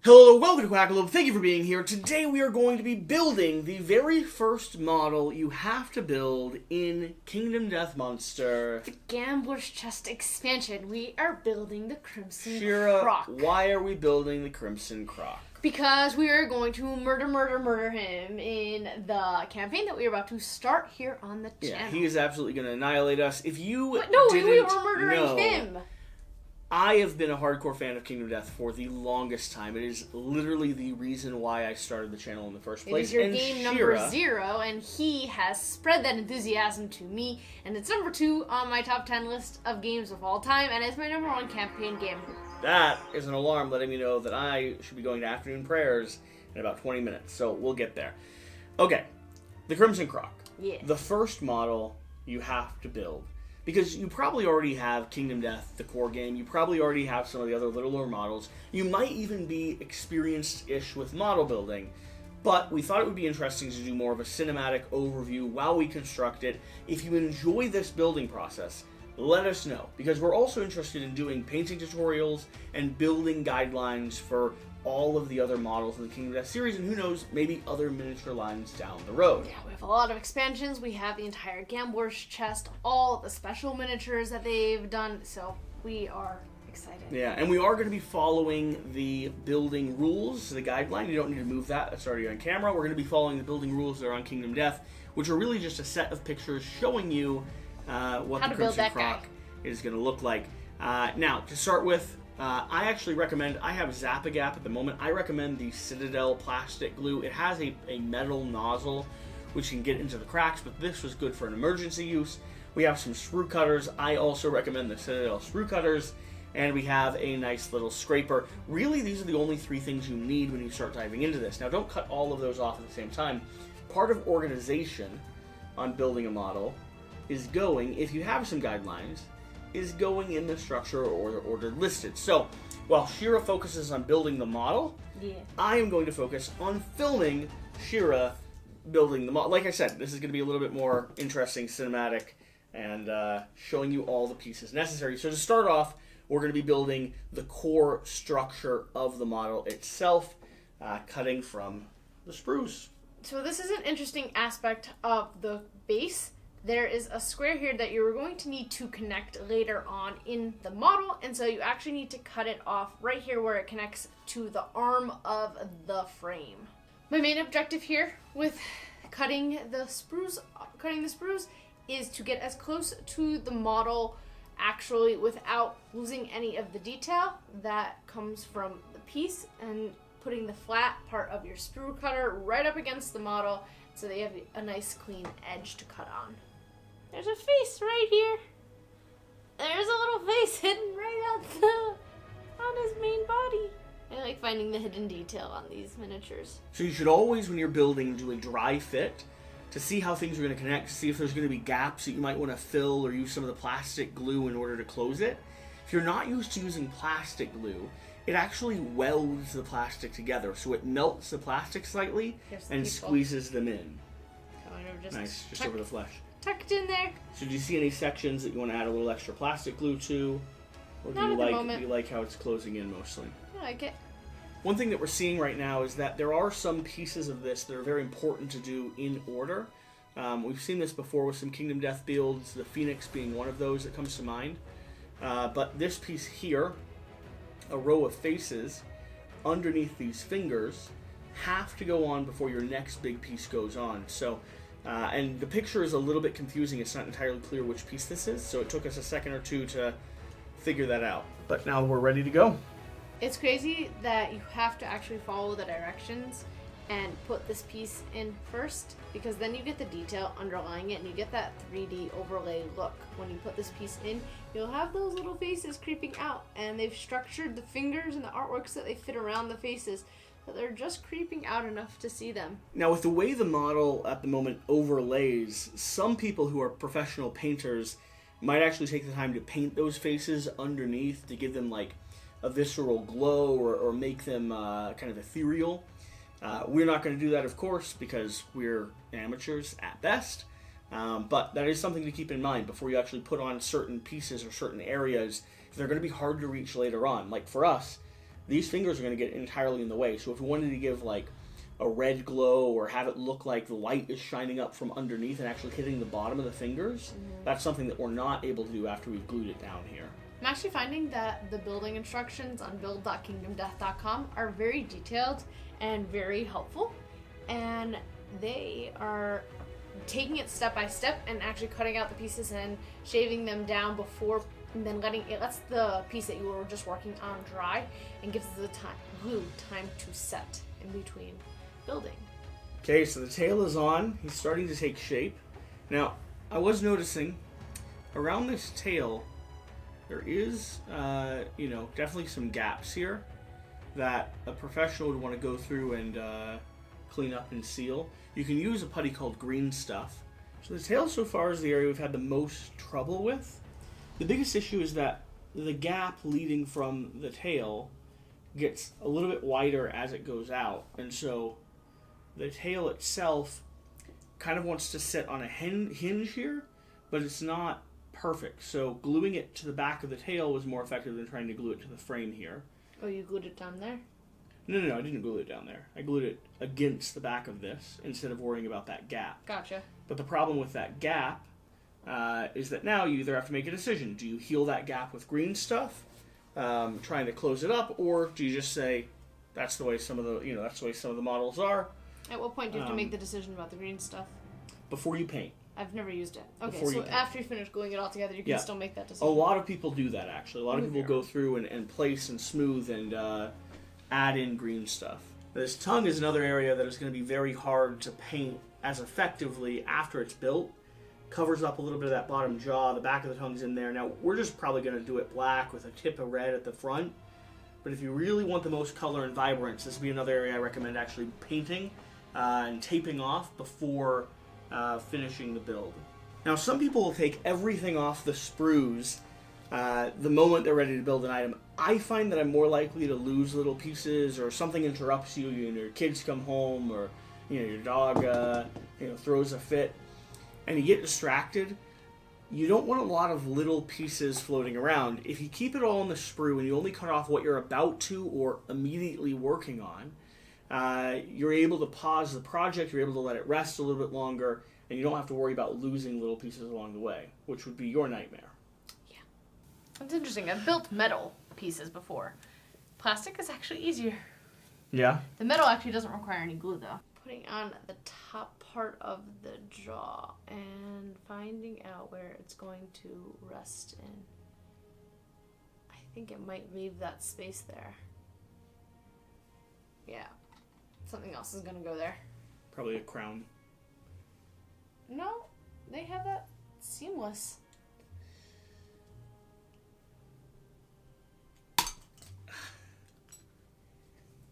Hello, welcome to Quackalope. Thank you for being here. Today we are going to be building the very first model you have to build in Kingdom Death Monster. The Gambler's Chest expansion. We are building the Crimson Shira, Croc. why are we building the Crimson Croc? Because we are going to murder him in the campaign that we are about to start here on the channel. Yeah, he is absolutely going to annihilate us. If you we were murdering him. I have been a hardcore fan of Kingdom Death for the longest time. It is literally the reason why I started the channel in the first place. It is your game number 0, and he has spread that enthusiasm to me, and it's number 2 on my top 10 list of games of all time, and it's my number 1 campaign game. That is an alarm letting me know that I should be going to afternoon prayers in about 20 minutes, so we'll get there. Okay, the Crimson Croc. Yeah. The first model you have to build. Because you probably already have Kingdom Death, the core game. You probably already have some of the other littler models. You might even be experienced-ish with model building. But we thought it would be interesting to do more of a cinematic overview while we construct it. If you enjoy this building process, let us know. Because we're also interested in doing painting tutorials and building guidelines for all of the other models in the Kingdom Death series, and who knows, maybe other miniature lines down the road. Yeah, we have a lot of expansions. We have the entire Gambler's Chest, all the special miniatures that they've done, so we are excited. Yeah, and we are going to be following the building rules, the guideline. You don't need to move that. That's already on camera. We're going to be following the building rules that are on Kingdom Death, which are really just a set of pictures showing you what the Crimson Croc is going to look like. Now, to start with, I actually recommend, I have Zap-A-Gap at the moment, I recommend the Citadel plastic glue. It has a metal nozzle which can get into the cracks, but this was good for an emergency use. We have some sprue cutters. I also recommend the Citadel sprue cutters, and we have a nice little scraper. Really, these are the only 3 things you need when you start diving into this. Now, don't cut all of those off at the same time. Part of organization on building a model is going, if you have some guidelines, is going in the structure or the order listed. So, while Shira focuses on building the model, I am going to focus on filming Shira building the model. Like I said, this is going to be a little bit more interesting, cinematic, and showing you all the pieces necessary. So to start off, we're going to be building the core structure of the model itself, cutting from the sprues. So this is an interesting aspect of the base. There is a square here that you're going to need to connect later on in the model, and so you actually need to cut it off right here where it connects to the arm of the frame. My main objective here with cutting the sprues is to get as close to the model actually without losing any of the detail that comes from the piece, and putting the flat part of your sprue cutter right up against the model so that you have a nice clean edge to cut on. There's a face right here. There's a little face hidden right on his main body. I like finding the hidden detail on these miniatures. So you should always, when you're building, do a dry fit to see how things are going to connect, to see if there's going to be gaps that you might want to fill or use some of the plastic glue in order to close it. If you're not used to using plastic glue, it actually welds the plastic together, so it melts the plastic slightly and squeezes them in. Kind of just nice, just over the flesh. Tucked in there. So do you see any sections that you want to add a little extra plastic glue to? Or do you like how it's closing in mostly? I like it. One thing that we're seeing right now is that there are some pieces of this that are very important to do in order. We've seen this before with some Kingdom Death builds, the Phoenix being one of those that comes to mind. But this piece here, a row of faces underneath these fingers, have to go on before your next big piece goes on. So, and the picture is a little bit confusing. It's not entirely clear which piece this is, so it took us a second or two to figure that out. But now we're ready to go. It's crazy that you have to actually follow the directions and put this piece in first, because then you get the detail underlying it and you get that 3D overlay look. When you put this piece in, you'll have those little faces creeping out, and they've structured the fingers and the artwork so that they fit around the faces, but they're just creeping out enough to see them. Now, with the way the model at the moment overlays, some people who are professional painters might actually take the time to paint those faces underneath to give them like a visceral glow or make them kind of ethereal. We're not going to do that, of course, because we're amateurs at best. But that is something to keep in mind before you actually put on certain pieces or certain areas. They're going to be hard to reach later on. Like for us, these fingers are going to get entirely in the way. So if we wanted to give like a red glow or have it look like the light is shining up from underneath and actually hitting the bottom of the fingers, that's something that we're not able to do after we've glued it down here. I'm actually finding that the building instructions on build.kingdomdeath.com are very detailed and very helpful, and they are taking it step by step and actually cutting out the pieces and shaving them down before, and then lets the piece that you were just working on dry and gives the glue time to set in between building. Okay, so the tail is on. He's starting to take shape. Now, I was noticing around this tail there is, definitely some gaps here that a professional would want to go through and clean up and seal. You can use a putty called green stuff. So the tail so far is the area we've had the most trouble with. The biggest issue is that the gap leading from the tail gets a little bit wider as it goes out, and so the tail itself kind of wants to sit on a hinge here, but it's not perfect. So gluing it to the back of the tail was more effective than trying to glue it to the frame here. Oh, you glued it down there? No, I didn't glue it down there. I glued it against the back of this instead of worrying about that gap. Gotcha. But the problem with that gap is that now you either have to make a decision. Do you heal that gap with green stuff, trying to close it up, or do you just say that's the way some of the models are? At what point do you have to make the decision about the green stuff? Before you paint. I've never used it. Okay, Before so you paint. after you finish gluing it all together, you can still make that decision. A lot of people do that, actually. A lot of people go through and place and smooth and add in green stuff. This tongue is another area that is going to be very hard to paint as effectively after it's built. Covers up a little bit of that bottom jaw. The back of the tongue's in there. Now, we're just probably going to do it black with a tip of red at the front. But if you really want the most color and vibrance, this would be another area I recommend actually painting and taping off before finishing the build. Now, some people will take everything off the sprues the moment they're ready to build an item. I find that I'm more likely to lose little pieces, or something interrupts you. Your kids come home, or your dog throws a fit, and you get distracted. You don't want a lot of little pieces floating around. If you keep it all in the sprue and you only cut off what you're about to or immediately working on, you're able to pause the project, you're able to let it rest a little bit longer, and you don't have to worry about losing little pieces along the way, which would be your nightmare. Yeah. That's interesting. I've built metal pieces before. Plastic is actually easier. Yeah? The metal actually doesn't require any glue, though. Putting on the top part of the jaw and finding out where it's going to rest in. I think it might leave that space there. Yeah. Something else is going to go there. Probably a crown. No, they have that seamless.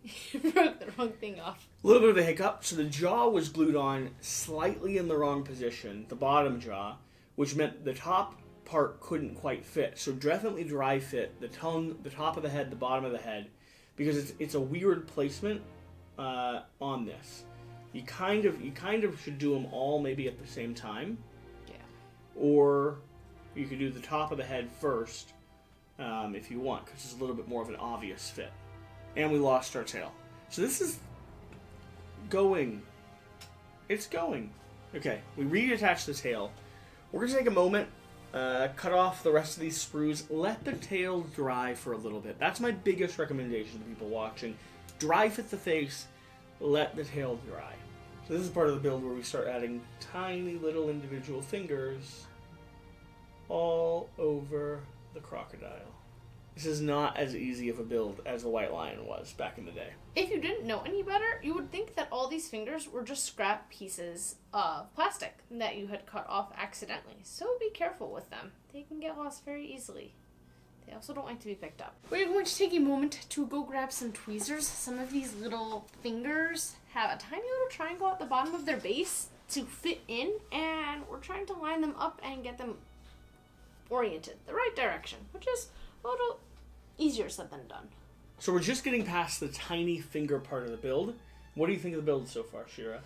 You broke the wrong thing off. A little bit of a hiccup. So the jaw was glued on slightly in the wrong position, the bottom jaw, which meant the top part couldn't quite fit. So definitely dry fit the tongue, the top of the head, the bottom of the head, because it's a weird placement on this. You kind of should do them all maybe at the same time. Yeah. Or you could do the top of the head first if you want, because it's a little bit more of an obvious fit. And we lost our tail. So this is going. It's going. Okay, we reattach the tail. We're going to take a moment, cut off the rest of these sprues, let the tail dry for a little bit. That's my biggest recommendation to people watching. Dry fit the face, let the tail dry. So this is part of the build where we start adding tiny little individual fingers all over the crocodile. This is not as easy of a build as the white lion was back in the day. If you didn't know any better, you would think that all these fingers were just scrap pieces of plastic that you had cut off accidentally. So be careful with them. They can get lost very easily. They also don't like to be picked up. We're going to take a moment to go grab some tweezers. Some of these little fingers have a tiny little triangle at the bottom of their base to fit in, and we're trying to line them up and get them oriented the right direction, which is a little easier said than done. So we're just getting past the tiny finger part of the build. What do you think of the build so far, Shira?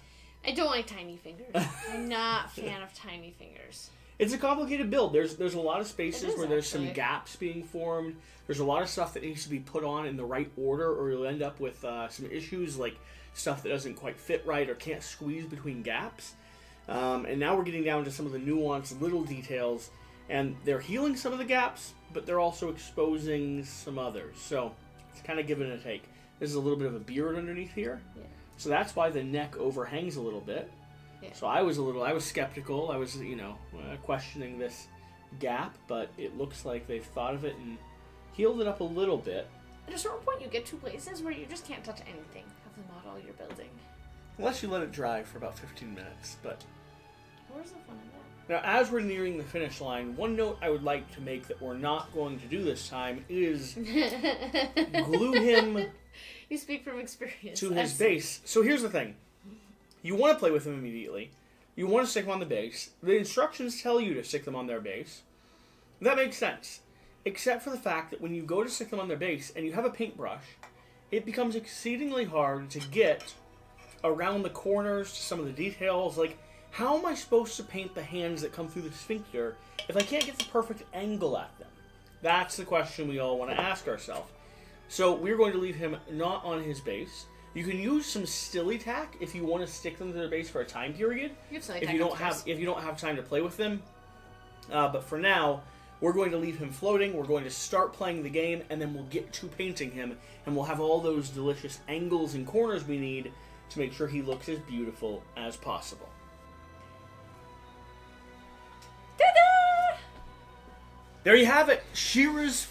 I don't like tiny fingers. I'm not a fan of tiny fingers. It's a complicated build. There's a lot of spaces where there's actually some gaps being formed. There's a lot of stuff that needs to be put on in the right order, or you'll end up with some issues like stuff that doesn't quite fit right or can't squeeze between gaps. And now we're getting down to some of the nuanced little details, and they're healing some of the gaps, but they're also exposing some others. So it's kind of give and a take. There's a little bit of a beard underneath here. Yeah. So that's why the neck overhangs a little bit. Yeah. So I was skeptical. I was, questioning this gap, but it looks like they've thought of it and healed it up a little bit. At a certain point, you get to places where you just can't touch anything of the model you're building. Unless you let it dry for about 15 minutes, but... Where's the fun in that? Now, as we're nearing the finish line, one note I would like to make that we're not going to do this time is glue him You speak from experience. to his base. So here's the thing. You want to play with him immediately. You want to stick them on the base. The instructions tell you to stick them on their base. That makes sense. Except for the fact that when you go to stick them on their base and you have a paintbrush, it becomes exceedingly hard to get around the corners to some of the details. Like, how am I supposed to paint the hands that come through the sphincter if I can't get the perfect angle at them? That's the question we all want to ask ourselves. So we're going to leave him not on his base. You can use some stilly tack if you want to stick them to their base for a time period. If you don't have time to play with them. But for now, we're going to leave him floating. We're going to start playing the game, and then we'll get to painting him, and we'll have all those delicious angles and corners we need to make sure he looks as beautiful as possible. Ta-da! There you have it. Shira's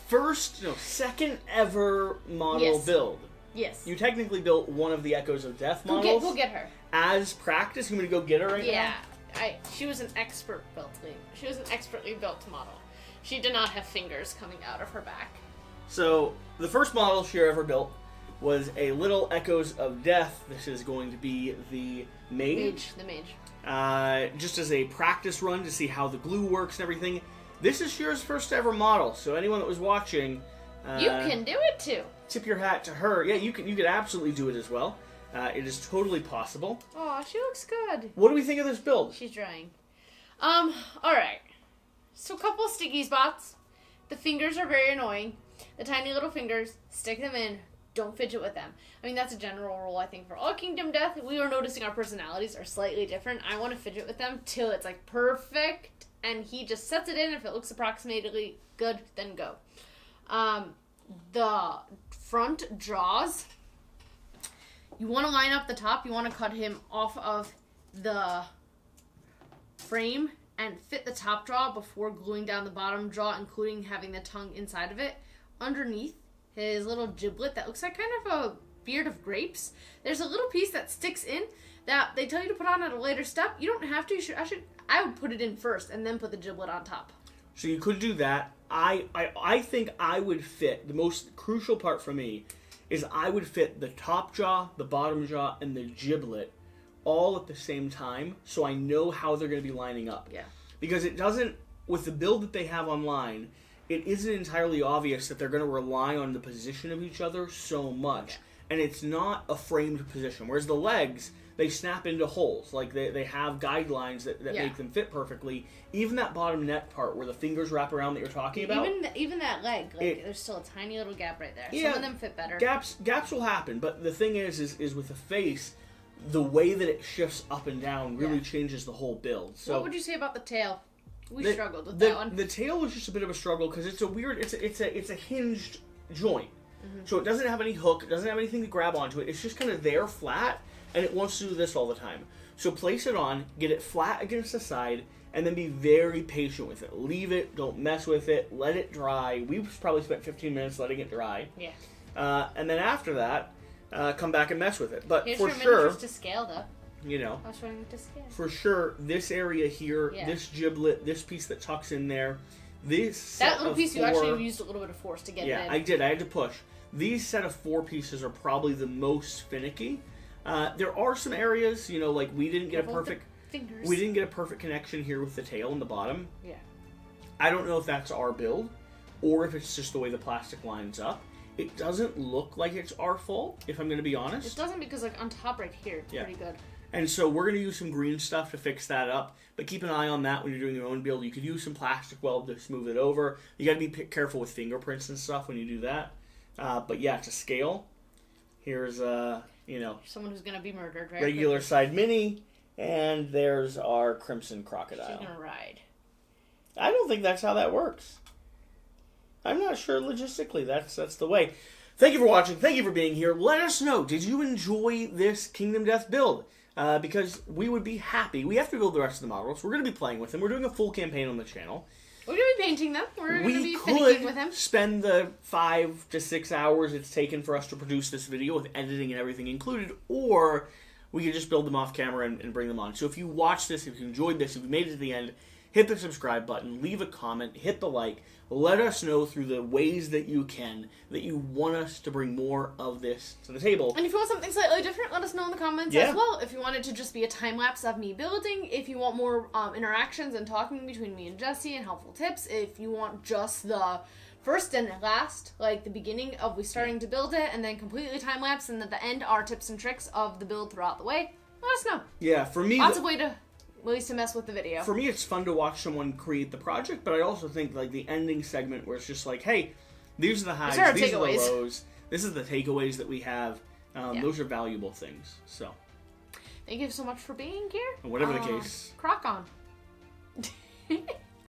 second ever model build. Yes. You technically built one of the Echoes of Death models. Go get her. As practice, you want me to go get her right now? Yeah. She was an expertly built model. She did not have fingers coming out of her back. So, the first model Shira ever built was a little Echoes of Death. This is going to be the Mage. The Mage. Just as a practice run to see how the glue works and everything. This is Shira's first ever model, so anyone that was watching... you can do it too. Tip your hat to her. Yeah, you could absolutely do it as well. It is totally possible. Oh, she looks good. What do we think of this build? She's drying. Alright. So a couple sticky spots. The fingers are very annoying. The tiny little fingers, stick them in, don't fidget with them. I mean, that's a general rule, I think, for all Kingdom Death. We are noticing our personalities are slightly different. I want to fidget with them till it's, like, perfect, and he just sets it in. If it looks approximately good, then go. The front jaws, you want to line up the top. You want to cut him off of the frame and fit the top jaw before gluing down the bottom jaw, including having the tongue inside of it. Underneath his little giblet that looks like kind of a beard of grapes, there's a little piece that sticks in that they tell you to put on at a later step. You don't have to. I would put it in first and then put the giblet on top. So you could do that. I think I would fit, the most crucial part for me is I would fit the top jaw, the bottom jaw, and the giblet all at the same time, so I know how they're going to be lining up. Yeah. Because it doesn't, with the build that they have online, it isn't entirely obvious that they're going to rely on the position of each other so much. Yeah. And it's not a framed position. Whereas the legs, they snap into holes. Like, they have guidelines that make them fit perfectly. Even that bottom neck part where the fingers wrap around that you're talking about. Even that leg, there's still a tiny little gap right there. Yeah, some of them fit better. Gaps will happen, but the thing is with the face, the way that it shifts up and down really changes the whole build. So what would you say about the tail? We struggled with that one. The tail was just a bit of a struggle because it's a weird, it's a hinged joint. Mm-hmm. So it doesn't have any hook, it doesn't have anything to grab onto it. It's just kind of there flat, and it wants to do this all the time. So place it on, get it flat against the side, and then be very patient with it. Leave it, don't mess with it, let it dry. We've probably spent 15 minutes letting it dry. Yeah. And then after that, come back and mess with it. But here's for your sure, miniatures to scale, though. You know, I was showing it to scale. For sure, this area here, this giblet, this piece that tucks in there, that little piece you actually used a little bit of force to get in. Yeah, I did. I had to push. These set of 4 pieces are probably the most finicky. There are some areas, like we didn't get a perfect connection here with the tail and the bottom. Yeah. I don't know if that's our build or if it's just the way the plastic lines up. It doesn't look like it's our fault, if I'm going to be honest. It doesn't because, like, on top right here, it's pretty good. And so we're going to use some green stuff to fix that up. But keep an eye on that when you're doing your own build. You could use some plastic weld to smooth it over. You got to be careful with fingerprints and stuff when you do that. But yeah, to scale, here's, someone who's going to be murdered, right? Regular side mini. And there's our Crimson Crocodile. She's going to ride. I don't think that's how that works. I'm not sure logistically that's the way. Thank you for watching. Thank you for being here. Let us know. Did you enjoy this Kingdom Death build? Because we would be happy. We have to build the rest of the models. We're going to be playing with them. We're doing a full campaign on the channel. We're going to be painting them. We're going to be finicking with them. We could spend the 5 to 6 hours it's taken for us to produce this video with editing and everything included, or we could just build them off camera and bring them on. So if you watched this, if you enjoyed this, if you made it to the end, hit the subscribe button, leave a comment, hit the like. Let us know through the ways that you can that you want us to bring more of this to the table. And if you want something slightly different, let us know in the comments as well. If you want it to just be a time-lapse of me building, if you want more interactions and talking between me and Jesse and helpful tips, if you want just the first and last, like the beginning of we starting to build it and then completely time-lapse, and at the end our tips and tricks of the build throughout the way, let us know. Yeah, for me... Lots of ways to mess with the video. For me, it's fun to watch someone create the project, but I also think like the ending segment where it's just like, hey, these are the highs, these are the lows, this is the takeaways that we have. Those are valuable things. So, thank you so much for being here. And whatever the case, Croc on.